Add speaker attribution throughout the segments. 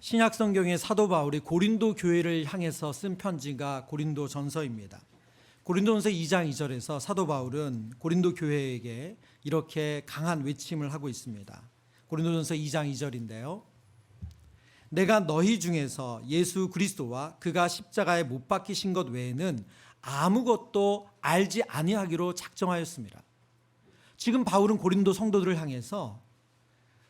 Speaker 1: 신약 성경의 사도 바울이 고린도 교회를 향해서 쓴 편지가 고린도전서입니다. 고린도전서 2장 2절에서 사도 바울은 고린도 교회에게 이렇게 강한 외침을 하고 있습니다. 고린도전서 2장 2절인데요. 내가 너희 중에서 예수 그리스도와 그가 십자가에 못 박히신 것 외에는 아무것도 알지 아니하기로 작정하였습니다. 지금 바울은 고린도 성도들을 향해서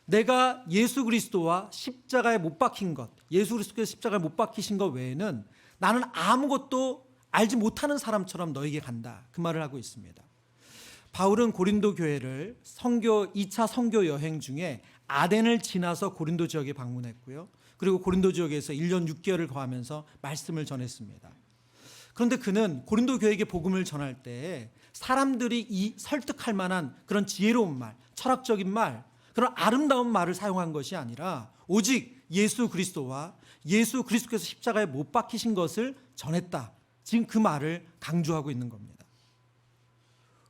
Speaker 1: 내가 예수 그리스도와 십자가에 못 박힌 것, 예수 그리스도께서 십자가에 못 박히신 것 외에는 나는 아무것도 알지 못하는 사람처럼 너에게 간다. 그 말을 하고 있습니다. 바울은 고린도 교회를 2차 선교 여행 중에 아덴을 지나서 고린도 지역에 방문했고요. 그리고 고린도 지역에서 1년 6개월을 거하면서 말씀을 전했습니다. 그런데 그는 고린도 교회에게 복음을 전할 때 사람들이 설득할 만한 그런 지혜로운 말, 철학적인 말, 그런 아름다운 말을 사용한 것이 아니라 오직 예수 그리스도와 예수 그리스도께서 십자가에 못 박히신 것을 전했다. 지금 그 말을 강조하고 있는 겁니다.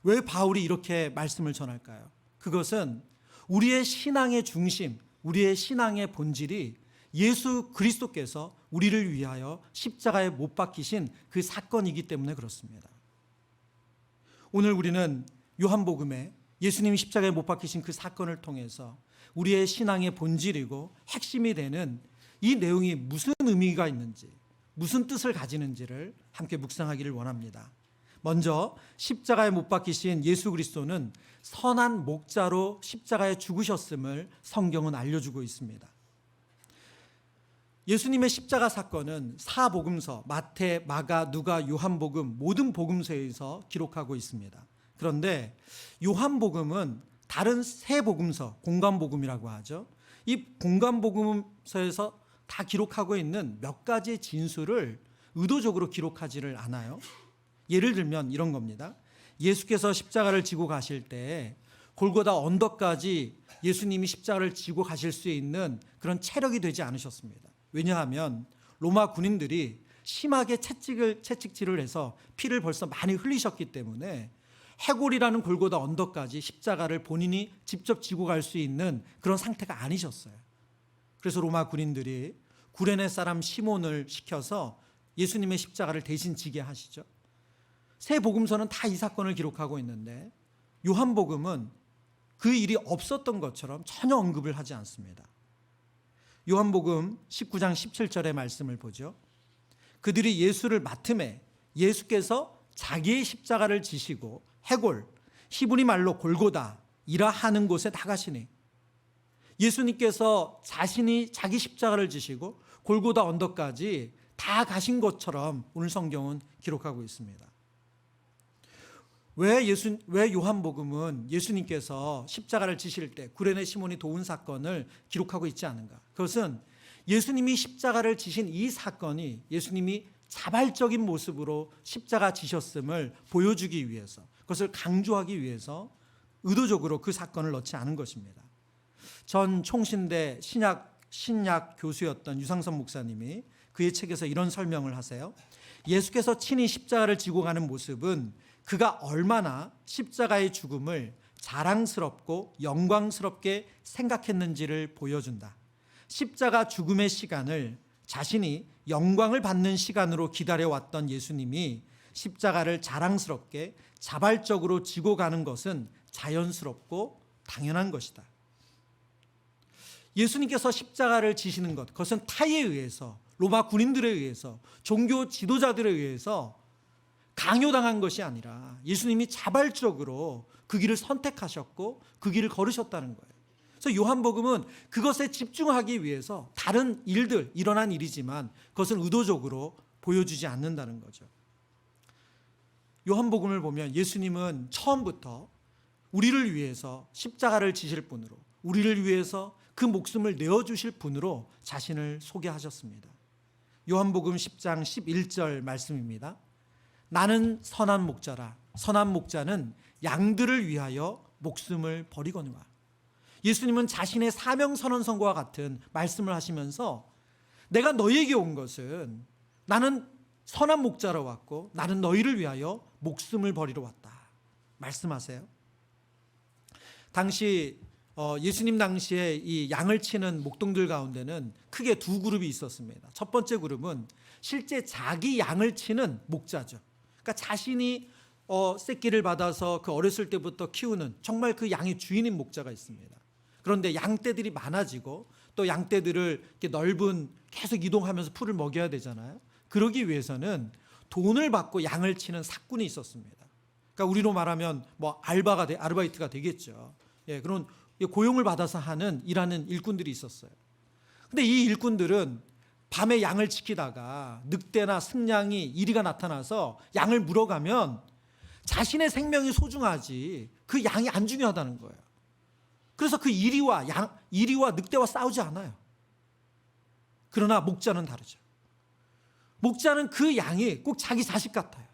Speaker 1: 왜 바울이 이렇게 말씀을 전할까요? 그것은 우리의 신앙의 중심, 우리의 신앙의 본질이 예수 그리스도께서 우리를 위하여 십자가에 못 박히신 그 사건이기 때문에 그렇습니다. 오늘 우리는 요한복음에 예수님이 십자가에 못 박히신 그 사건을 통해서 우리의 신앙의 본질이고 핵심이 되는 이 내용이 무슨 의미가 있는지, 무슨 뜻을 가지는지를 함께 묵상하기를 원합니다. 먼저 십자가에 못 박히신 예수 그리스도는 선한 목자로 십자가에 죽으셨음을 성경은 알려주고 있습니다. 예수님의 십자가 사건은 사복음서, 마태, 마가, 누가, 요한복음 모든 복음서에서 기록하고 있습니다. 그런데 요한복음은 다른 세 복음서, 공관복음이라고 하죠. 이 공관복음서에서 다 기록하고 있는 몇 가지의 진술을 의도적으로 기록하지를 않아요. 예를 들면 이런 겁니다. 예수께서 십자가를 지고 가실 때 골고다 언덕까지 예수님이 십자가를 지고 가실 수 있는 그런 체력이 되지 않으셨습니다. 왜냐하면 로마 군인들이 심하게 채찍질을 해서 피를 벌써 많이 흘리셨기 때문에 해골이라는 골고다 언덕까지 십자가를 본인이 직접 지고 갈 수 있는 그런 상태가 아니셨어요. 그래서 로마 군인들이 구레네 사람 시몬을 시켜서 예수님의 십자가를 대신 지게 하시죠. 세 복음서는 다 이 사건을 기록하고 있는데 요한복음은 그 일이 없었던 것처럼 전혀 언급을 하지 않습니다. 요한복음 19장 17절의 말씀을 보죠. 그들이 예수를 맡음에 예수께서 자기의 십자가를 지시고 해골, 히브리 말로 골고다이라 하는 곳에 나가시니 예수님께서 자신이 자기 십자가를 지시고 골고다 언덕까지 다 가신 것처럼 오늘 성경은 기록하고 있습니다. 왜 요한복음은 예수님께서 십자가를 지실 때 구레네 시몬이 도운 사건을 기록하고 있지 않은가? 그것은 예수님이 십자가를 지신 이 사건이 예수님이 자발적인 모습으로 십자가 지셨음을 보여주기 위해서, 그것을 강조하기 위해서 의도적으로 그 사건을 넣지 않은 것입니다. 전 총신대 신약 교수였던 유상선 목사님이 그의 책에서 이런 설명을 하세요. 예수께서 친히 십자가를 지고 가는 모습은 그가 얼마나 십자가의 죽음을 자랑스럽고 영광스럽게 생각했는지를 보여준다. 십자가 죽음의 시간을 자신이 영광을 받는 시간으로 기다려왔던 예수님이 십자가를 자랑스럽게 자발적으로 지고 가는 것은 자연스럽고 당연한 것이다. 예수님께서 십자가를 지시는 것, 그것은 타에 의해서, 로마 군인들에 의해서, 종교 지도자들에 의해서 강요당한 것이 아니라 예수님이 자발적으로 그 길을 선택하셨고 그 길을 걸으셨다는 거예요. 그래서 요한복음은 그것에 집중하기 위해서 다른 일들, 일어난 일이지만 그것을 의도적으로 보여주지 않는다는 거죠. 요한복음을 보면 예수님은 처음부터 우리를 위해서 십자가를 지실 분으로, 우리를 위해서 그 목숨을 내어주실 분으로 자신을 소개하셨습니다. 요한복음 10장 11절 말씀입니다. 나는 선한 목자라. 선한 목자는 양들을 위하여 목숨을 버리거니와. 예수님은 자신의 사명선언서와 같은 말씀을 하시면서 내가 너희에게 온 것은 나는 선한 목자로 왔고 나는 너희를 위하여 목숨을 버리러 왔다 말씀하세요. 당시 예수님 당시에 이 양을 치는 목동들 가운데는 크게 두 그룹이 있었습니다. 첫 번째 그룹은 실제 자기 양을 치는 목자죠. 그러니까 자신이 새끼를 받아서 그 어렸을 때부터 키우는 정말 그 양의 주인인 목자가 있습니다. 그런데 양떼들이 많아지고 또 양떼들을 이렇게 넓은 계속 이동하면서 풀을 먹여야 되잖아요. 그러기 위해서는 돈을 받고 양을 치는 삭군이 있었습니다. 그러니까 우리로 말하면 뭐 아르바이트가 되겠죠. 예, 그런 고용을 받아서 일하는 일꾼들이 있었어요. 근데 이 일꾼들은 밤에 양을 지키다가 늑대나 승냥이 이리가 나타나서 양을 물어가면 자신의 생명이 소중하지 그 양이 안 중요하다는 거예요. 그래서 그 이리와 늑대와 싸우지 않아요. 그러나 목자는 다르죠. 목자는 그 양이 꼭 자기 자식 같아요.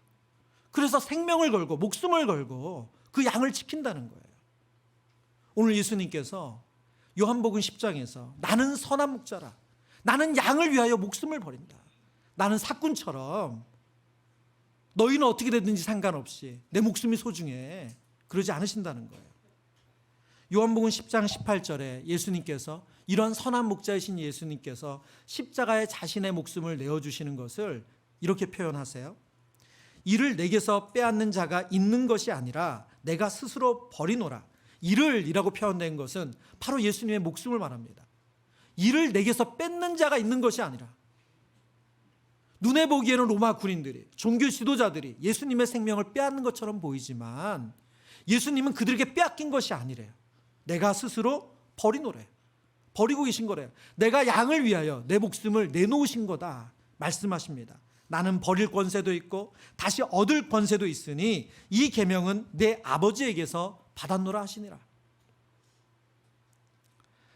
Speaker 1: 그래서 생명을 걸고 목숨을 걸고 그 양을 지킨다는 거예요. 오늘 예수님께서 요한복음 10장에서 나는 선한 목자라, 나는 양을 위하여 목숨을 버린다, 나는 삭군처럼 너희는 어떻게 되든지 상관없이 내 목숨이 소중해, 그러지 않으신다는 거예요. 요한복음 10장 18절에 예수님께서, 이런 선한 목자이신 예수님께서 십자가에 자신의 목숨을 내어주시는 것을 이렇게 표현하세요. 이를 내게서 빼앗는 자가 있는 것이 아니라 내가 스스로 버리노라. 이라고 표현된 것은 바로 예수님의 목숨을 말합니다. 이를 내게서 뺏는 자가 있는 것이 아니라, 눈에 보기에는 로마 군인들이, 종교 지도자들이 예수님의 생명을 빼앗는 것처럼 보이지만 예수님은 그들에게 빼앗긴 것이 아니래요. 내가 스스로 버리노래, 버리고 계신 거래요. 내가 양을 위하여 내 목숨을 내놓으신 거다 말씀하십니다. 나는 버릴 권세도 있고 다시 얻을 권세도 있으니 이 계명은 내 아버지에게서 받았노라 하시니라.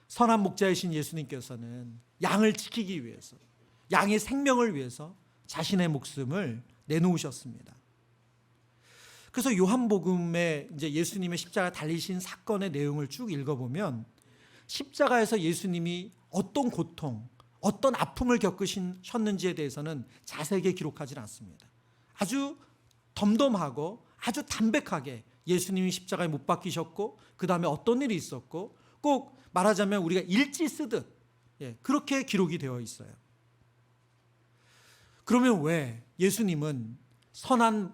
Speaker 1: 선한 목자이신 예수님께서는 양을 지키기 위해서, 양의 생명을 위해서 자신의 목숨을 내놓으셨습니다. 그래서 요한복음에 이제 예수님의 십자가 달리신 사건의 내용을 쭉 읽어보면 십자가에서 예수님이 어떤 고통, 어떤 아픔을 겪으셨는지에 대해서는 자세하게 기록하지 않습니다. 아주 덤덤하고 아주 담백하게 예수님이 십자가에 못 박히셨고 그 다음에 어떤 일이 있었고, 꼭 말하자면 우리가 일지 쓰듯 그렇게 기록이 되어 있어요. 그러면 왜 예수님은 선한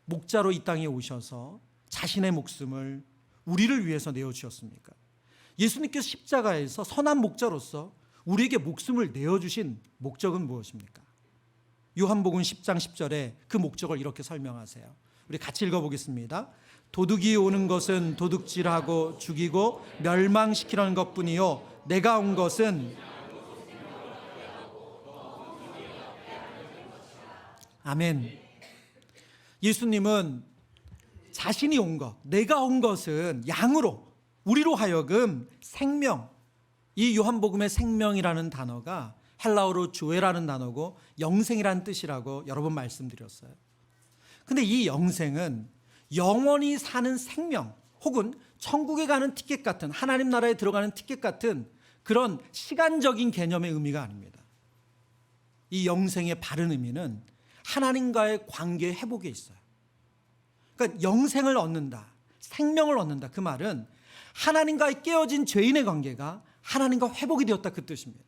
Speaker 1: 목자로 이 땅에 오셔서 자신의 목숨을 우리를 위해서 내어주셨습니까? 예수님께서 십자가에서 선한 목자로서 우리에게 목숨을 내어주신 목적은 무엇입니까? 요한복음 10장 10절에 그 목적을 이렇게 설명하세요. 우리 같이 읽어보겠습니다. 도둑이 오는 것은 도둑질하고 죽이고 멸망시키려는 것뿐이요 내가 온 것은, 아멘. 예수님은 자신이 온 것, 내가 온 것은 양으로, 우리로 하여금 생명, 이 요한복음의 생명이라는 단어가 헬라어로 조에라는 단어고 영생이라는 뜻이라고 여러 번 말씀드렸어요. 근데 이 영생은 영원히 사는 생명, 혹은 천국에 가는 티켓 같은, 하나님 나라에 들어가는 티켓 같은 그런 시간적인 개념의 의미가 아닙니다. 이 영생의 바른 의미는 하나님과의 관계 회복에 있어요. 그러니까 영생을 얻는다, 생명을 얻는다, 그 말은 하나님과의 깨어진 죄인의 관계가 하나님과 회복이 되었다, 그 뜻입니다.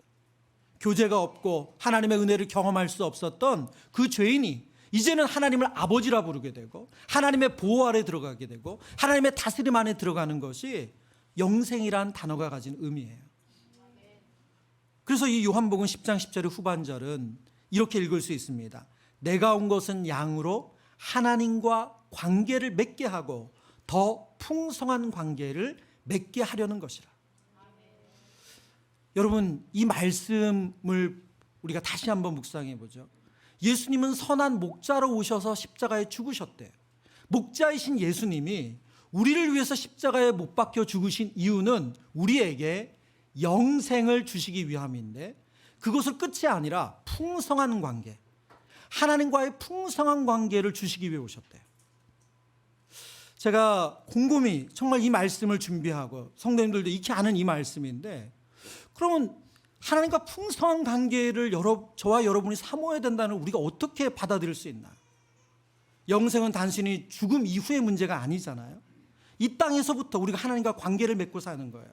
Speaker 1: 교제가 없고 하나님의 은혜를 경험할 수 없었던 그 죄인이 이제는 하나님을 아버지라 부르게 되고 하나님의 보호 아래 들어가게 되고 하나님의 다스림 안에 들어가는 것이 영생이란 단어가 가진 의미예요. 그래서 이 요한복음 10장 10절의 후반절은 이렇게 읽을 수 있습니다. 내가 온 것은 양으로 하나님과 관계를 맺게 하고 더 풍성한 관계를 맺게 하려는 것이라. 여러분, 이 말씀을 우리가 다시 한번 묵상해 보죠. 예수님은 선한 목자로 오셔서 십자가에 죽으셨대요. 목자이신 예수님이 우리를 위해서 십자가에 못 박혀 죽으신 이유는 우리에게 영생을 주시기 위함인데, 그것을 끝이 아니라 풍성한 관계, 하나님과의 풍성한 관계를 주시기 위해 오셨대요. 제가 곰곰이 정말 이 말씀을 준비하고 성도님들도 익히 아는 이 말씀인데, 그러면 하나님과 풍성한 관계를 저와 여러분이 사모해야 된다는 우리가 어떻게 받아들일 수 있나? 영생은 단순히 죽음 이후의 문제가 아니잖아요. 이 땅에서부터 우리가 하나님과 관계를 맺고 사는 거예요.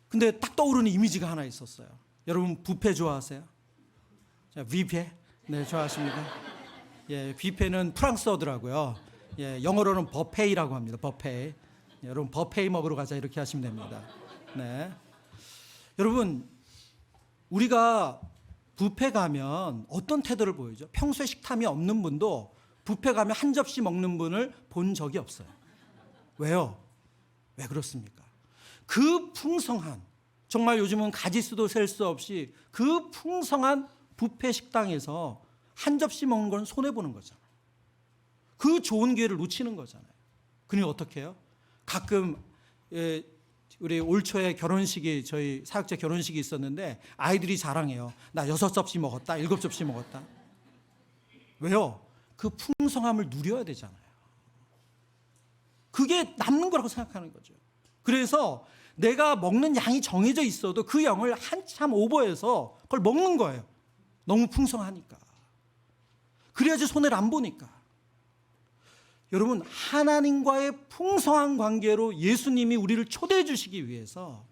Speaker 1: 근데 딱 떠오르는 이미지가 하나 있었어요. 여러분 뷔페 좋아하세요? 자, 뷔페? 네, 좋아하십니까? 예, 뷔페는 프랑스어더라고요. 예, 영어로는 버페이라고 합니다. 버페이. 예, 여러분 버페이 먹으러 가자 이렇게 하시면 됩니다. 네. 여러분 우리가 뷔페 가면 어떤 태도를 보이죠? 평소에 식탐이 없는 분도 뷔페 가면 한 접시 먹는 분을 본 적이 없어요. 왜요? 왜 그렇습니까? 그 풍성한, 정말 요즘은 가짓수도 셀 수 없이 그 풍성한 뷔페 식당에서 한 접시 먹는 건 손해보는 거잖아요. 그 좋은 기회를 놓치는 거잖아요. 그러니 어떻게 해요? 가끔 우리 올 초에 결혼식이, 저희 사역자 결혼식이 있었는데 아이들이 자랑해요. 나 6접시 먹었다, 7접시 먹었다. 왜요? 그 풍성함을 누려야 되잖아요. 그게 남는 거라고 생각하는 거죠. 그래서 내가 먹는 양이 정해져 있어도 그 양을 한참 오버해서 그걸 먹는 거예요. 너무 풍성하니까. 그래야지 손해를 안 보니까. 여러분, 하나님과의 풍성한 관계로 예수님이 우리를 초대해 주시기 위해서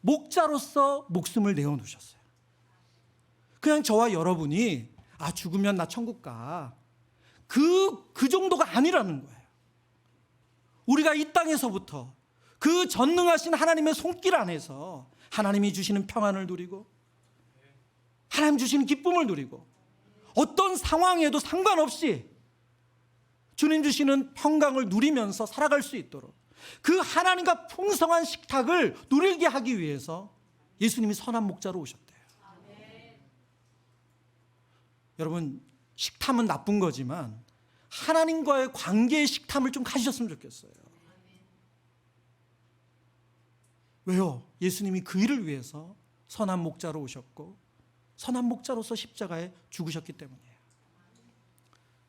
Speaker 1: 목자로서 목숨을 내어놓으셨어요. 그냥 저와 여러분이 죽으면 나 천국 가. 그 정도가 아니라는 거예요. 우리가 이 땅에서부터 그 전능하신 하나님의 손길 안에서 하나님이 주시는 평안을 누리고 하나님 주시는 기쁨을 누리고 어떤 상황에도 상관없이 주님 주시는 평강을 누리면서 살아갈 수 있도록 그 하나님과 풍성한 식탁을 누리게 하기 위해서 예수님이 선한 목자로 오셨대요. 여러분, 식탐은 나쁜 거지만 하나님과의 관계의 식탐을 좀 가지셨으면 좋겠어요. 왜요? 예수님이 그 일을 위해서 선한 목자로 오셨고 선한 목자로서 십자가에 죽으셨기 때문이에요.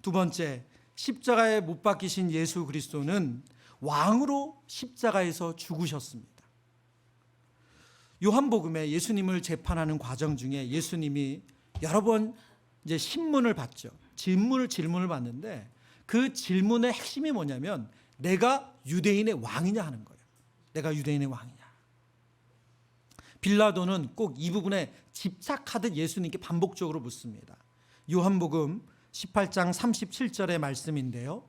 Speaker 1: 두 번째, 십자가에 못 박히신 예수 그리스도는 왕으로 십자가에서 죽으셨습니다. 요한복음에 예수님을 재판하는 과정 중에 예수님이 여러 번 이제 신문을 받죠. 질문을 받는데 그 질문의 핵심이 뭐냐면 내가 유대인의 왕이냐 하는 거예요. 내가 유대인의 왕이냐. 빌라도는 꼭 이 부분에 집착하듯 예수님께 반복적으로 묻습니다. 요한복음 18장 37절의 말씀인데요.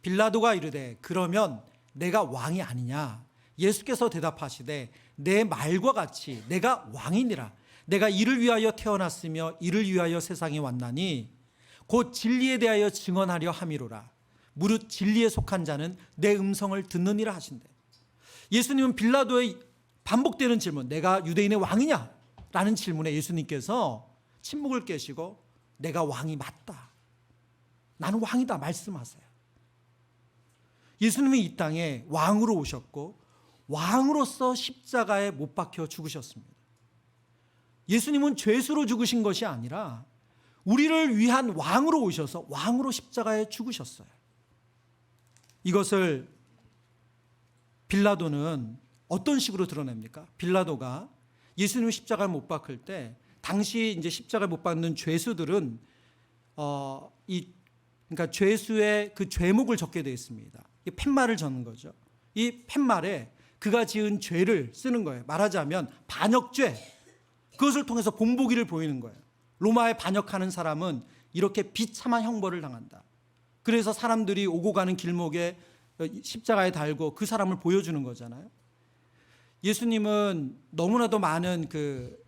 Speaker 1: 빌라도가 이르되 그러면 내가 왕이 아니냐. 예수께서 대답하시되 내 말과 같이 내가 왕이니라. 내가 이를 위하여 태어났으며 이를 위하여 세상에 왔나니 곧 진리에 대하여 증언하려 함이로라. 무릇 진리에 속한 자는 내 음성을 듣느니라 하신대. 예수님은 빌라도의 반복되는 질문, 내가 유대인의 왕이냐? 라는 질문에 예수님께서 침묵을 깨시고 내가 왕이 맞다. 나는 왕이다 말씀하세요. 예수님이 이 땅에 왕으로 오셨고 왕으로서 십자가에 못 박혀 죽으셨습니다. 예수님은 죄수로 죽으신 것이 아니라 우리를 위한 왕으로 오셔서 왕으로 십자가에 죽으셨어요. 이것을 빌라도는 어떤 식으로 드러냅니까? 빌라도가 예수님 십자가에 못 박힐 때 당시 이제 십자가에 못 박는 죄수들은 그러니까 죄수의 그 죄목을 적게 되어 있습니다. 팻말을 적는 거죠. 이 팻말에 그가 지은 죄를 쓰는 거예요. 말하자면 반역죄. 그것을 통해서 본보기를 보이는 거예요. 로마에 반역하는 사람은 이렇게 비참한 형벌을 당한다. 그래서 사람들이 오고 가는 길목에 십자가에 달고 그 사람을 보여주는 거잖아요. 예수님은 너무나도 많은 그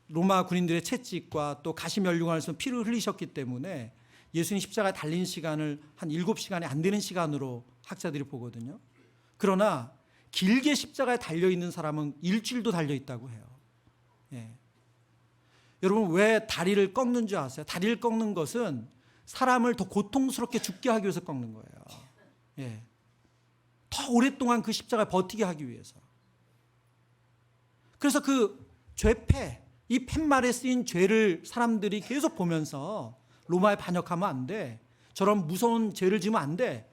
Speaker 1: 로마 군인들의 채찍과 또 가시면류관에서 피를 흘리셨기 때문에 예수님 십자가에 달린 시간을 한 7시간이 안 되는 시간으로 학자들이 보거든요. 그러나 길게 십자가에 달려있는 사람은 일주일도 달려있다고 해요. 예. 여러분 왜 다리를 꺾는 줄 아세요? 다리를 꺾는 것은 사람을 더 고통스럽게 죽게 하기 위해서 꺾는 거예요. 예. 더 오랫동안 그 십자가에 버티게 하기 위해서. 그래서 그 죄패, 이 팻말에 쓰인 죄를 사람들이 계속 보면서 로마에 반역하면 안 돼. 저런 무서운 죄를 지으면 안 돼.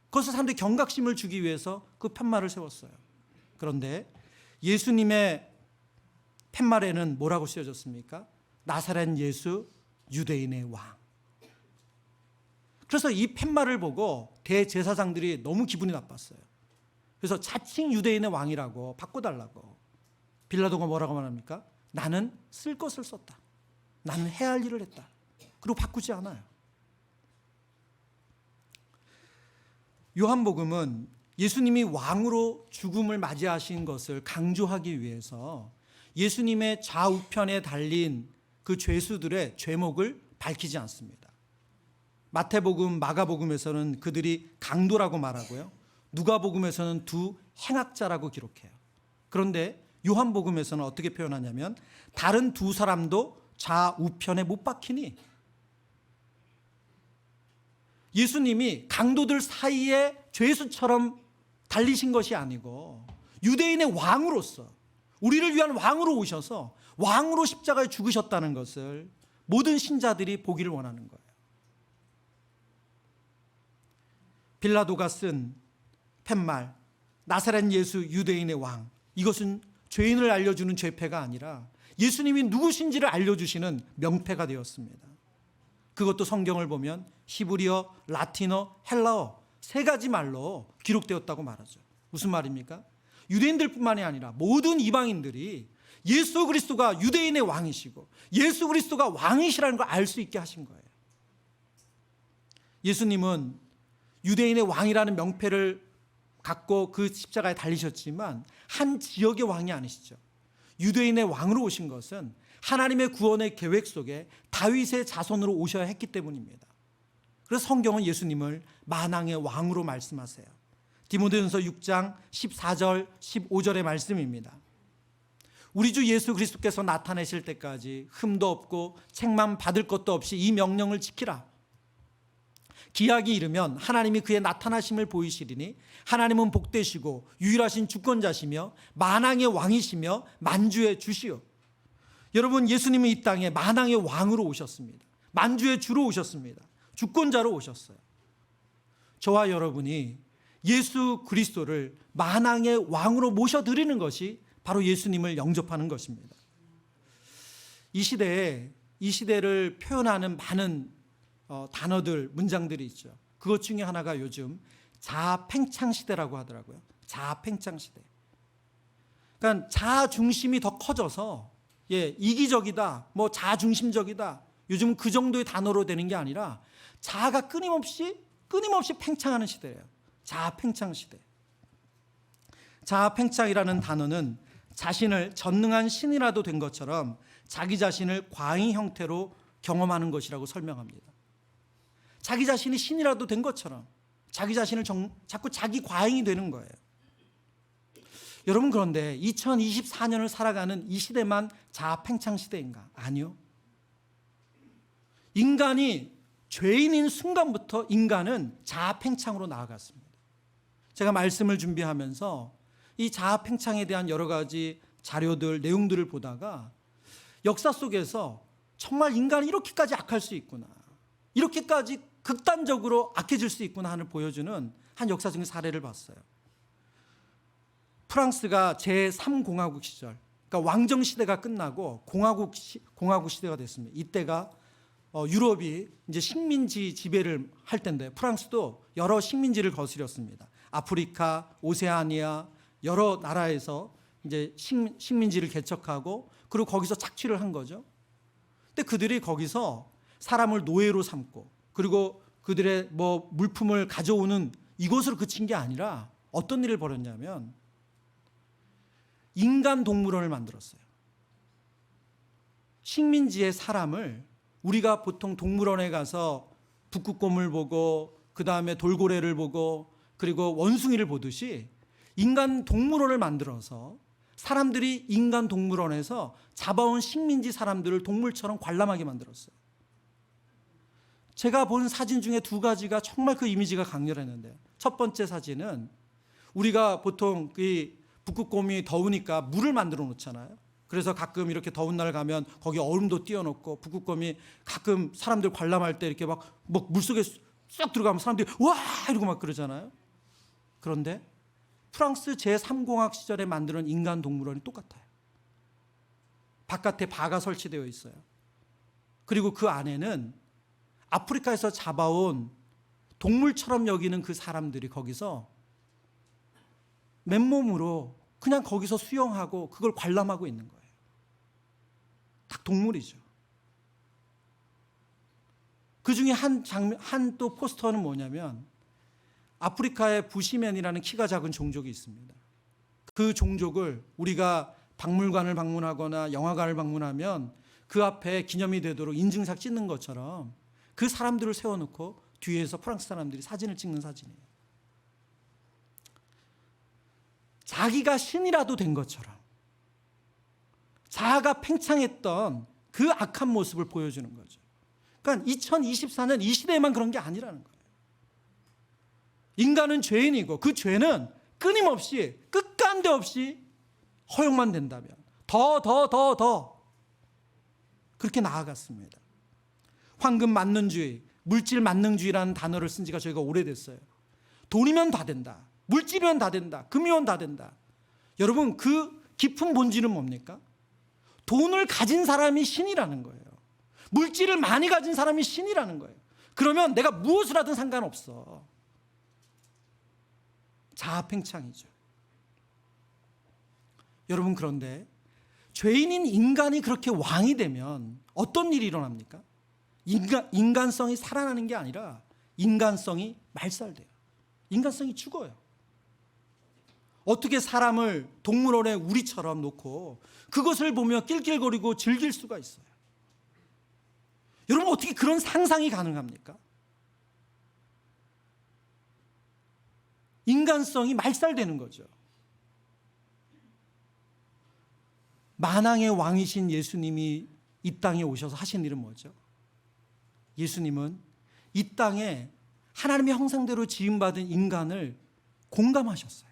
Speaker 1: 그것을 사람들이 경각심을 주기 위해서 그 팻말을 세웠어요. 그런데 예수님의 팻말에는 뭐라고 쓰여졌습니까? 나사렛 예수 유대인의 왕. 그래서 이 팻말을 보고 대제사장들이 너무 기분이 나빴어요. 그래서 자칭 유대인의 왕이라고 바꿔달라고. 빌라도가 뭐라고 말합니까? 나는 쓸 것을 썼다. 나는 해야 할 일을 했다. 그리고 바꾸지 않아요. 요한복음은 예수님이 왕으로 죽음을 맞이하신 것을 강조하기 위해서 예수님의 좌우편에 달린 그 죄수들의 죄목을 밝히지 않습니다. 마태복음, 마가복음에서는 그들이 강도라고 말하고요. 누가복음에서는 두 행악자라고 기록해요. 그런데 요한복음에서는 어떻게 표현하냐면 다른 두 사람도 좌우편에 못 박히니, 예수님이 강도들 사이에 죄수처럼 달리신 것이 아니고 유대인의 왕으로서, 우리를 위한 왕으로 오셔서 왕으로 십자가에 죽으셨다는 것을 모든 신자들이 보기를 원하는 거예요. 빌라도가 쓴 팻말 나사렛 예수 유대인의 왕, 이것은 죄인을 알려주는 죄패가 아니라 예수님이 누구신지를 알려주시는 명패가 되었습니다. 그것도 성경을 보면 히브리어, 라틴어, 헬라어 세 가지 말로 기록되었다고 말하죠. 무슨 말입니까? 유대인들뿐만이 아니라 모든 이방인들이 예수 그리스도가 유대인의 왕이시고 예수 그리스도가 왕이시라는 걸 알 수 있게 하신 거예요. 예수님은 유대인의 왕이라는 명패를 갖고 그 십자가에 달리셨지만 한 지역의 왕이 아니시죠. 유대인의 왕으로 오신 것은 하나님의 구원의 계획 속에 다윗의 자손으로 오셔야 했기 때문입니다. 그래서 성경은 예수님을 만왕의 왕으로 말씀하세요. 디모데전서 6장 14절 15절의 말씀입니다. 우리 주 예수 그리스도께서 나타내실 때까지 흠도 없고 책망 받을 것도 없이 이 명령을 지키라. 기약이 이르면 하나님이 그의 나타나심을 보이시리니 하나님은 복되시고 유일하신 주권자시며 만왕의 왕이시며 만주의 주시오. 여러분, 예수님은 이 땅에 만왕의 왕으로 오셨습니다. 만주의 주로 오셨습니다. 주권자로 오셨어요. 저와 여러분이 예수 그리스도를 만왕의 왕으로 모셔드리는 것이 바로 예수님을 영접하는 것입니다. 이 시대를 표현하는 많은 단어들, 문장들이 있죠. 그것 중에 하나가 요즘 자아팽창 시대라고 하더라고요. 자아팽창 시대. 그러니까 자아 중심이 더 커져서 이기적이다, 자중심적이다, 요즘 그 정도의 단어로 되는 게 아니라 자아가 끊임없이 팽창하는 시대예요. 자아팽창 시대. 자아팽창이라는 단어는 자신을 전능한 신이라도 된 것처럼 자기 자신을 과잉 형태로 경험하는 것이라고 설명합니다. 자기 자신이 신이라도 된 것처럼 자기 자신을 자꾸 자기 과잉이 되는 거예요. 여러분, 그런데 2024년을 살아가는 이 시대만 자아팽창 시대인가? 아니요. 인간이 죄인인 순간부터 인간은 자아팽창으로 나아갔습니다. 제가 말씀을 준비하면서 이 자아팽창에 대한 여러 가지 자료들, 내용들을 보다가 역사 속에서 정말 인간이 이렇게까지 악할 수 있구나, 이렇게까지 극단적으로 악해질 수 있구나 하는 보여주는 한 역사적인 사례를 봤어요. 프랑스가 제3공화국 시절, 그러니까 왕정 시대가 끝나고 공화국 시대가 됐습니다. 이때가 유럽이 이제 식민지 지배를 할 때인데 프랑스도 여러 식민지를 거스렸습니다. 아프리카, 오세아니아 여러 나라에서 이제 식민지를 개척하고 그리고 거기서 착취를 한 거죠. 근데 그들이 거기서 사람을 노예로 삼고 그리고 그들의 물품을 가져오는 이것으로 그친 게 아니라 어떤 일을 벌였냐면 인간 동물원을 만들었어요. 식민지의 사람을 우리가 보통 동물원에 가서 북극곰을 보고 그 다음에 돌고래를 보고 그리고 원숭이를 보듯이 인간 동물원을 만들어서 사람들이 인간 동물원에서 잡아온 식민지 사람들을 동물처럼 관람하게 만들었어요. 제가 본 사진 중에 두 가지가 정말 그 이미지가 강렬했는데, 첫 번째 사진은 우리가 보통 그 북극곰이 더우니까 물을 만들어 놓잖아요. 그래서 가끔 이렇게 더운 날 가면 거기 얼음도 띄워놓고 북극곰이 가끔 사람들 관람할 때 이렇게 막 물속에 쏙 들어가면 사람들이 와 이러고 막 그러잖아요. 그런데 프랑스 제3공화국 시절에 만드는 인간 동물원이 똑같아요. 바깥에 바가 설치되어 있어요. 그리고 그 안에는 아프리카에서 잡아온 동물처럼 여기는 그 사람들이 거기서 맨몸으로 그냥 거기서 수영하고 그걸 관람하고 있는 거예요. 딱 동물이죠. 그 중에 한 또 포스터는 뭐냐면 아프리카의 부시맨이라는 키가 작은 종족이 있습니다. 그 종족을 우리가 박물관을 방문하거나 영화관을 방문하면 그 앞에 기념이 되도록 인증샷 찍는 것처럼 그 사람들을 세워놓고 뒤에서 프랑스 사람들이 사진을 찍는 사진이에요. 자기가 신이라도 된 것처럼 자아가 팽창했던 그 악한 모습을 보여주는 거죠. 그러니까 2024년 이 시대에만 그런 게 아니라는 거예요. 인간은 죄인이고 그 죄는 끊임없이 끝간데 없이 허용만 된다면 더 그렇게 나아갔습니다. 황금 만능주의, 물질 만능주의라는 단어를 쓴 지가 저희가 오래됐어요. 돈이면 다 된다. 물질이면 다 된다. 금이면 다 된다. 여러분 그 깊은 본질은 뭡니까? 돈을 가진 사람이 신이라는 거예요. 물질을 많이 가진 사람이 신이라는 거예요. 그러면 내가 무엇을 하든 상관없어. 자아팽창이죠. 여러분 그런데 죄인인 인간이 그렇게 왕이 되면 어떤 일이 일어납니까? 인간성이 살아나는 게 아니라 인간성이 말살돼요. 인간성이 죽어요. 어떻게 사람을 동물원에 우리처럼 놓고 그것을 보며 낄낄거리고 즐길 수가 있어요? 여러분 어떻게 그런 상상이 가능합니까? 인간성이 말살되는 거죠. 만왕의 왕이신 예수님이 이 땅에 오셔서 하신 일은 뭐죠? 예수님은 이 땅에 하나님의 형상대로 지음받은 인간을 공감하셨어요.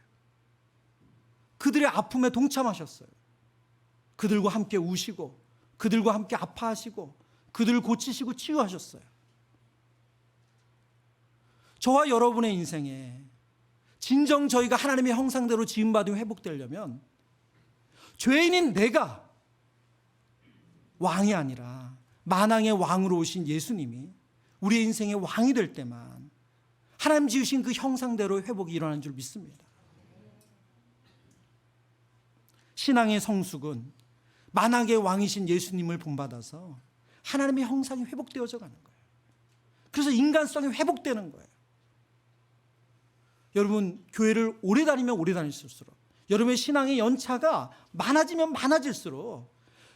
Speaker 1: 그들의 아픔에 동참하셨어요. 그들과 함께 우시고 그들과 함께 아파하시고 그들을 고치시고 치유하셨어요. 저와 여러분의 인생에 진정 저희가 하나님의 형상대로 지음받음이 회복되려면 죄인인 내가 왕이 아니라 만왕의 왕으로 오신 예수님이 우리의 인생의 왕이 될 때만 하나님 지으신 그 형상대로 회복이 일어나는 줄 믿습니다. 신앙의 성숙은 만왕의 왕이신 예수님을 본받아서 하나님의 형상이 회복되어져 가는 거예요. 그래서 인간성이 회복되는 거예요. 여러분 교회를 오래 다니면 오래 다닐수록 여러분의 신앙의 연차가 많아지면 많아질수록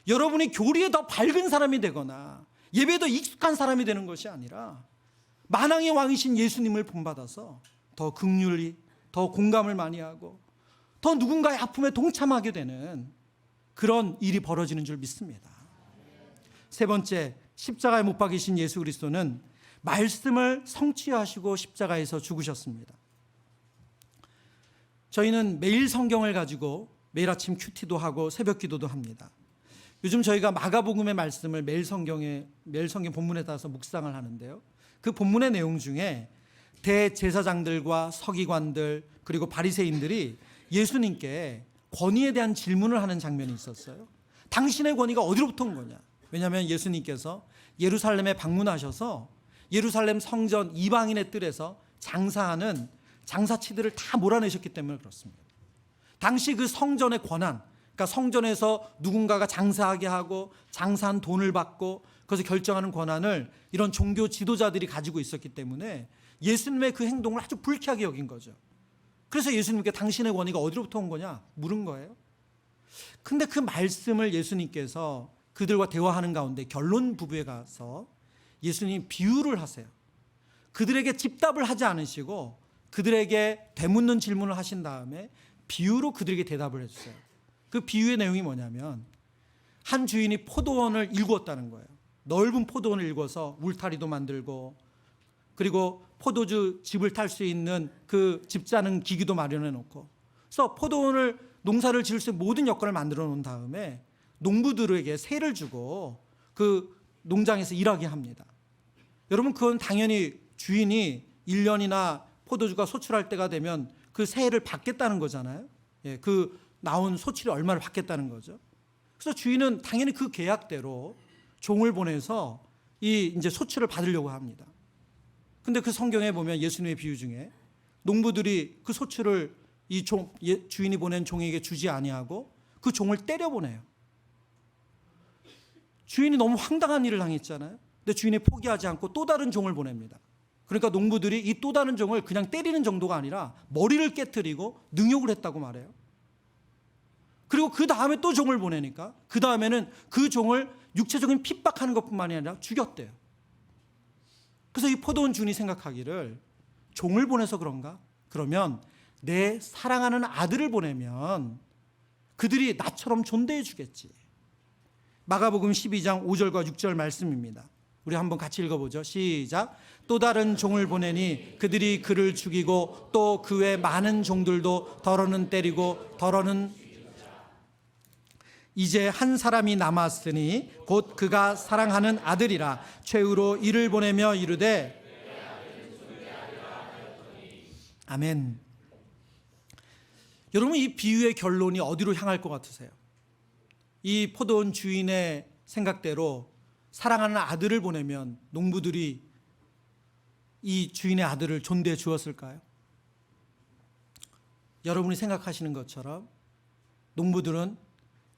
Speaker 1: 여러분이 교리에 더 밝은 사람이 되거나 예배에 더 익숙한 사람이 되는 것이 아니라 만왕의 왕이신 예수님을 본받아서 더 긍휼히 더 공감을 많이 하고 더 누군가의 아픔에 동참하게 되는 그런 일이 벌어지는 줄 믿습니다. 세 번째, 십자가에 못 박이신 예수 그리스도는 말씀을 성취하시고 십자가에서 죽으셨습니다. 저희는 매일 성경을 가지고 매일 아침 큐티도 하고 새벽 기도도 합니다. 요즘 저희가 마가복음의 말씀을 매일 성경 본문에 따라서 묵상을 하는데요. 그 본문의 내용 중에 대제사장들과 서기관들 그리고 바리새인들이 예수님께 권위에 대한 질문을 하는 장면이 있었어요. 당신의 권위가 어디로부터 온 거냐? 왜냐하면 예수님께서 예루살렘에 방문하셔서 예루살렘 성전 이방인의 뜰에서 장사하는 장사치들을 다 몰아내셨기 때문에 그렇습니다. 당시 그 성전의 권한, 그러니까 성전에서 누군가가 장사하게 하고 장사한 돈을 받고 그것을 결정하는 권한을 이런 종교 지도자들이 가지고 있었기 때문에 예수님의 그 행동을 아주 불쾌하게 여긴 거죠. 그래서 예수님께 당신의 권위가 어디로부터 온 거냐 물은 거예요. 근데 그 말씀을 예수님께서 그들과 대화하는 가운데 결론 부부에 가서 예수님이 비유를 하세요. 그들에게 집답을 하지 않으시고 그들에게 되묻는 질문을 하신 다음에 비유로 그들에게 대답을 해주세요. 그 비유의 내용이 뭐냐면 한 주인이 포도원을 일구었다는 거예요. 넓은 포도원을 일궈서 울타리도 만들고 그리고 포도주 즙을 탈 수 있는 그 즙 짜는 기기도 마련해 놓고 그래서 포도원을 농사를 지을 수 있는 모든 여건을 만들어 놓은 다음에 농부들에게 세를 주고 그 농장에서 일하게 합니다. 여러분 그건 당연히 주인이 1년이나 포도주가 소출할 때가 되면 그 세를 받겠다는 거잖아요. 예, 그 나온 소출이 얼마를 받겠다는 거죠. 그래서 주인은 당연히 그 계약대로 종을 보내서 이 이제 소출을 받으려고 합니다. 근데 그 성경에 보면 예수님의 비유 중에 농부들이 그 소출을 이 주인이 보낸 종에게 주지 아니하고 그 종을 때려보내요. 주인이 너무 황당한 일을 당했잖아요. 근데 주인이 포기하지 않고 또 다른 종을 보냅니다. 그러니까 농부들이 이 또 다른 종을 그냥 때리는 정도가 아니라 머리를 깨트리고 능욕을 했다고 말해요. 그리고 그 다음에 또 종을 보내니까 그 다음에는 그 종을 육체적인 핍박하는 것뿐만이 아니라 죽였대요. 그래서 이 포도원 주인이 생각하기를 종을 보내서 그런가? 그러면 내 사랑하는 아들을 보내면 그들이 나처럼 존대해 주겠지. 마가복음 12장 5절과 6절 말씀입니다. 우리 한번 같이 읽어보죠. 시작. 또 다른 종을 보내니 그들이 그를 죽이고 또 그 외 많은 종들도 더러는 때리고 더러는 이제 한 사람이 남았으니 곧 그가 사랑하는 아들이라 최후로 이를 보내며 이르되 아멘. 여러분, 이 비유의 결론이 어디로 향할 것 같으세요? 이 포도원 주인의 생각대로 사랑하는 아들을 보내면 농부들이 이 주인의 아들을 존대해 주었을까요? 여러분이 생각하시는 것처럼 농부들은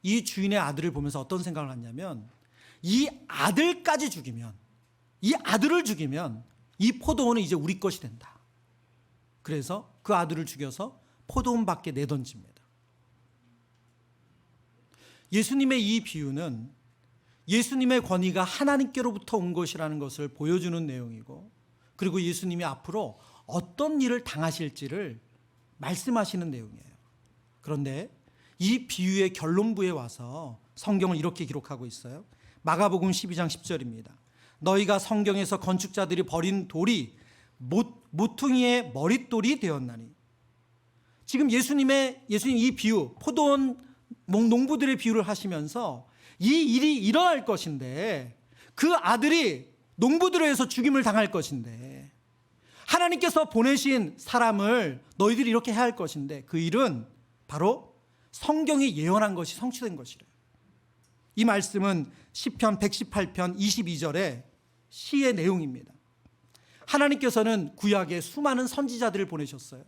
Speaker 1: 이 주인의 아들을 보면서 어떤 생각을 했냐면 이 아들까지 죽이면, 이 아들을 죽이면 이 포도원은 이제 우리 것이 된다. 그래서 그 아들을 죽여서 포도원 밖에 내던집니다. 예수님의 이 비유는 예수님의 권위가 하나님께로부터 온 것이라는 것을 보여주는 내용이고, 그리고 예수님이 앞으로 어떤 일을 당하실지를 말씀하시는 내용이에요. 그런데 이 비유의 결론부에 와서 성경을 이렇게 기록하고 있어요. 마가복음 12장 10절입니다. 너희가 성경에서 건축자들이 버린 돌이 모퉁이의 머릿돌이 되었나니. 지금 예수님 이 비유, 포도원 농부들의 비유를 하시면서 이 일이 일어날 것인데, 그 아들이 농부들에 의해서 죽임을 당할 것인데, 하나님께서 보내신 사람을 너희들이 이렇게 해야 할 것인데, 그 일은 바로 성경이 예언한 것이 성취된 것이래요. 이 말씀은 시편 118편 22절의 시의 내용입니다. 하나님께서는 구약에 수많은 선지자들을 보내셨어요.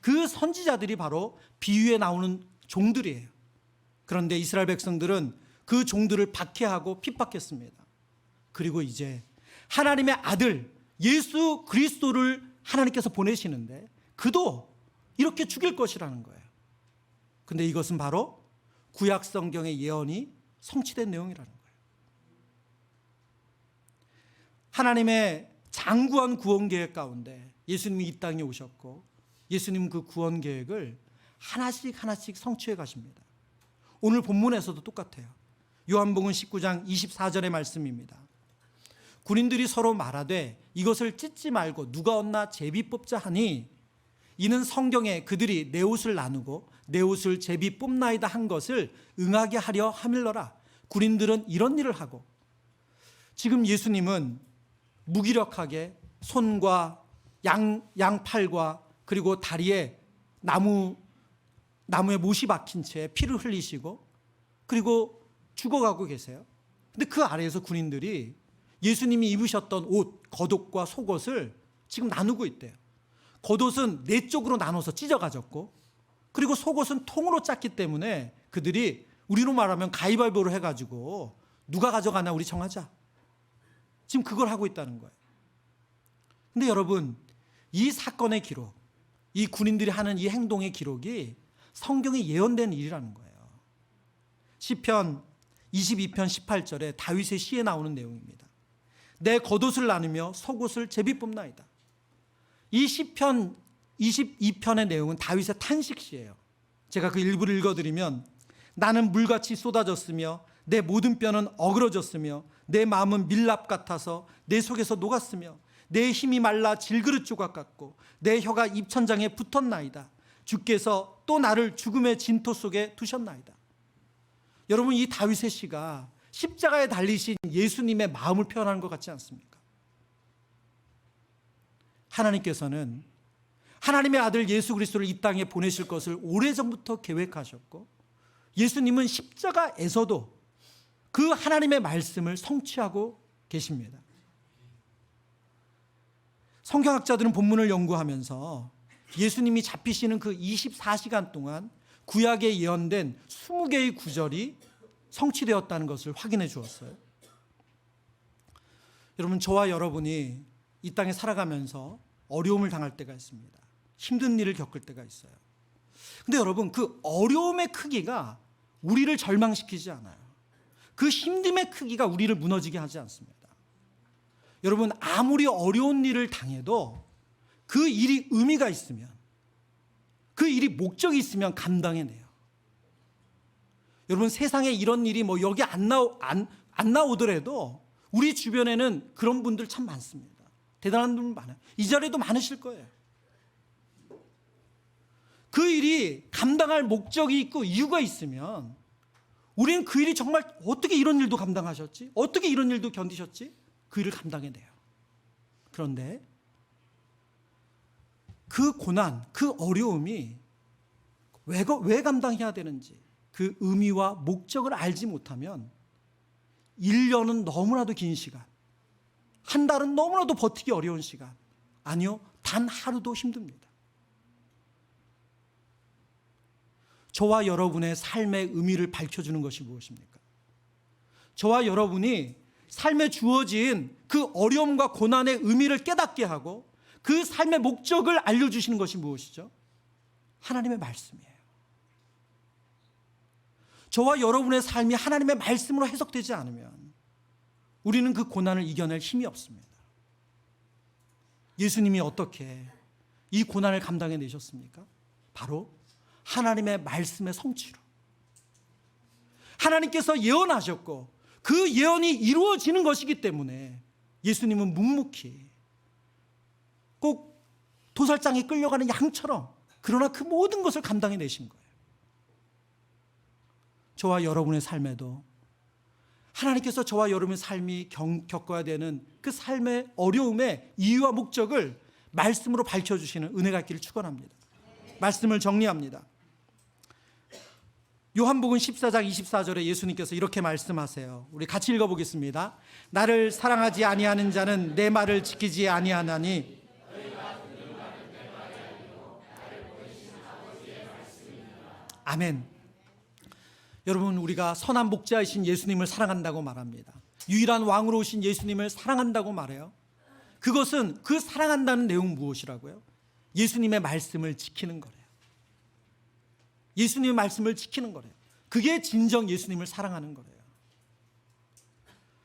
Speaker 1: 그 선지자들이 바로 비유에 나오는 종들이에요. 그런데 이스라엘 백성들은 그 종들을 박해하고 핍박했습니다. 그리고 이제 하나님의 아들 예수 그리스도를 하나님께서 보내시는데 그도 이렇게 죽일 것이라는 거예요. 근데 이것은 바로 구약 성경의 예언이 성취된 내용이라는 거예요. 하나님의 장구한 구원 계획 가운데 예수님이 이 땅에 오셨고, 예수님 그 구원 계획을 하나씩 하나씩 성취해 가십니다. 오늘 본문에서도 똑같아요. 요한복음 19장 24절의 말씀입니다. 군인들이 서로 말하되 이것을 찢지 말고 누가 얻나 제비 뽑자 하니, 이는 성경에 그들이 내 옷을 나누고 내 옷을 제비 뽑나이다 한 것을 응하게 하려 함일러라. 군인들은 이런 일을 하고. 지금 예수님은 무기력하게 손과 양팔과 그리고 다리에 나무에 못이 박힌 채 피를 흘리시고 그리고 죽어가고 계세요. 근데 그 아래에서 군인들이 예수님이 입으셨던 옷, 겉옷과 속옷을 지금 나누고 있대요. 겉옷은 네 쪽으로 나눠서 찢어가졌고, 그리고 속옷은 통으로 짰기 때문에 그들이 우리로 말하면 가위바위보로 해가지고 누가 가져가나 우리 정하자. 지금 그걸 하고 있다는 거예요. 근데 여러분, 이 사건의 기록, 이 군인들이 하는 이 행동의 기록이 성경에 예언된 일이라는 거예요. 시편 22편 18절에 다윗의 시에 나오는 내용입니다. 내 겉옷을 나누며 속옷을 제비 뽑나이다. 이 시편 22편의 내용은 다윗의 탄식시예요. 제가 그 일부를 읽어드리면, 나는 물같이 쏟아졌으며 내 모든 뼈는 어그러졌으며 내 마음은 밀랍 같아서 내 속에서 녹았으며 내 힘이 말라 질그릇 조각 같고 내 혀가 입천장에 붙었나이다. 주께서 또 나를 죽음의 진토 속에 두셨나이다. 여러분, 이 다윗의 시가 십자가에 달리신 예수님의 마음을 표현하는 것 같지 않습니까? 하나님께서는 하나님의 아들 예수 그리스도를 이 땅에 보내실 것을 오래전부터 계획하셨고, 예수님은 십자가에서도 그 하나님의 말씀을 성취하고 계십니다. 성경학자들은 본문을 연구하면서 예수님이 잡히시는 그 24시간 동안 구약에 예언된 20개의 구절이 성취되었다는 것을 확인해 주었어요. 여러분, 저와 여러분이 이 땅에 살아가면서 어려움을 당할 때가 있습니다. 힘든 일을 겪을 때가 있어요. 근데 여러분, 그 어려움의 크기가 우리를 절망시키지 않아요. 그 힘듦의 크기가 우리를 무너지게 하지 않습니다. 여러분, 아무리 어려운 일을 당해도 그 일이 의미가 있으면, 그 일이 목적이 있으면 감당해내요. 여러분, 세상에 이런 일이 뭐 여기 안 나오더라도 우리 주변에는 그런 분들 참 많습니다. 대단한 분들 많아요. 이 자리에도 많으실 거예요. 그 일이 감당할 목적이 있고 이유가 있으면 우리는 그 일이 정말 어떻게 이런 일도 감당하셨지? 어떻게 이런 일도 견디셨지? 그 일을 감당해내요. 그런데 그 고난, 그 어려움이 왜 감당해야 되는지 그 의미와 목적을 알지 못하면 1년은 너무나도 긴 시간, 한 달은 너무나도 버티기 어려운 시간, 아니요, 단 하루도 힘듭니다. 저와 여러분의 삶의 의미를 밝혀주는 것이 무엇입니까? 저와 여러분이 삶에 주어진 그 어려움과 고난의 의미를 깨닫게 하고 그 삶의 목적을 알려주시는 것이 무엇이죠? 하나님의 말씀이에요. 저와 여러분의 삶이 하나님의 말씀으로 해석되지 않으면 우리는 그 고난을 이겨낼 힘이 없습니다. 예수님이 어떻게 이 고난을 감당해 내셨습니까? 바로 하나님의 말씀의 성취로. 하나님께서 예언하셨고 그 예언이 이루어지는 것이기 때문에 예수님은 묵묵히 꼭 도살장에 끌려가는 양처럼, 그러나 그 모든 것을 감당해 내신 거예요. 저와 여러분의 삶에도 하나님께서 저와 여러분의 삶이 겪어야 되는 그 삶의 어려움의 이유와 목적을 말씀으로 밝혀주시는 은혜가 있기를 축원합니다. 말씀을 정리합니다. 요한복음 14장 24절에 예수님께서 이렇게 말씀하세요. 우리 같이 읽어보겠습니다. 나를 사랑하지 아니하는 자는 내 말을 지키지 아니하나니 아멘. 여러분, 우리가 선한 목자이신 예수님을 사랑한다고 말합니다. 유일한 왕으로 오신 예수님을 사랑한다고 말해요. 그것은 그 사랑한다는 내용은 무엇이라고요? 예수님의 말씀을 지키는 거래요. 예수님의 말씀을 지키는 거래요. 그게 진정 예수님을 사랑하는 거래요.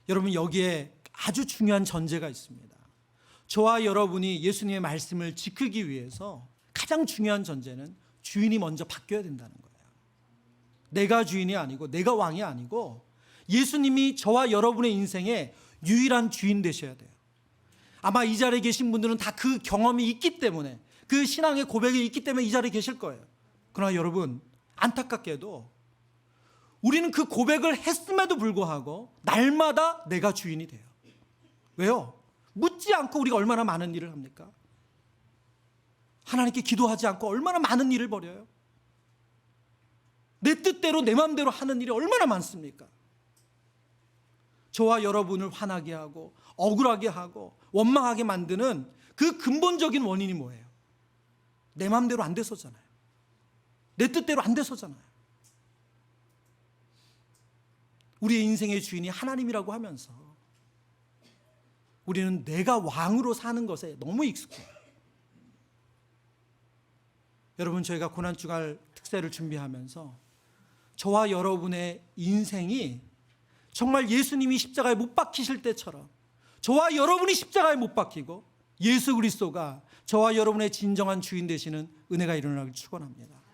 Speaker 1: 여러분, 여기에 아주 중요한 전제가 있습니다. 저와 여러분이 예수님의 말씀을 지키기 위해서 가장 중요한 전제는 주인이 먼저 바뀌어야 된다는 거예요. 내가 주인이 아니고, 내가 왕이 아니고 예수님이 저와 여러분의 인생의 유일한 주인 되셔야 돼요. 아마 이 자리에 계신 분들은 다 그 경험이 있기 때문에, 그 신앙의 고백이 있기 때문에 이 자리에 계실 거예요. 그러나 여러분, 안타깝게도 우리는 그 고백을 했음에도 불구하고 날마다 내가 주인이 돼요. 왜요? 묻지 않고 우리가 얼마나 많은 일을 합니까? 하나님께 기도하지 않고 얼마나 많은 일을 벌여요? 내 뜻대로 내 마음대로 하는 일이 얼마나 많습니까? 저와 여러분을 화나게 하고 억울하게 하고 원망하게 만드는 그 근본적인 원인이 뭐예요? 내 마음대로 안 돼서잖아요. 내 뜻대로 안 돼서잖아요. 우리의 인생의 주인이 하나님이라고 하면서 우리는 내가 왕으로 사는 것에 너무 익숙해요. 여러분, 저희가 고난주간 특세를 준비하면서 저와 여러분의 인생이 정말 예수님이 십자가에 못 박히실 때처럼 저와 여러분이 십자가에 못 박히고 예수 그리스도가 저와 여러분의 진정한 주인 되시는 은혜가 일어나길 축원합니다.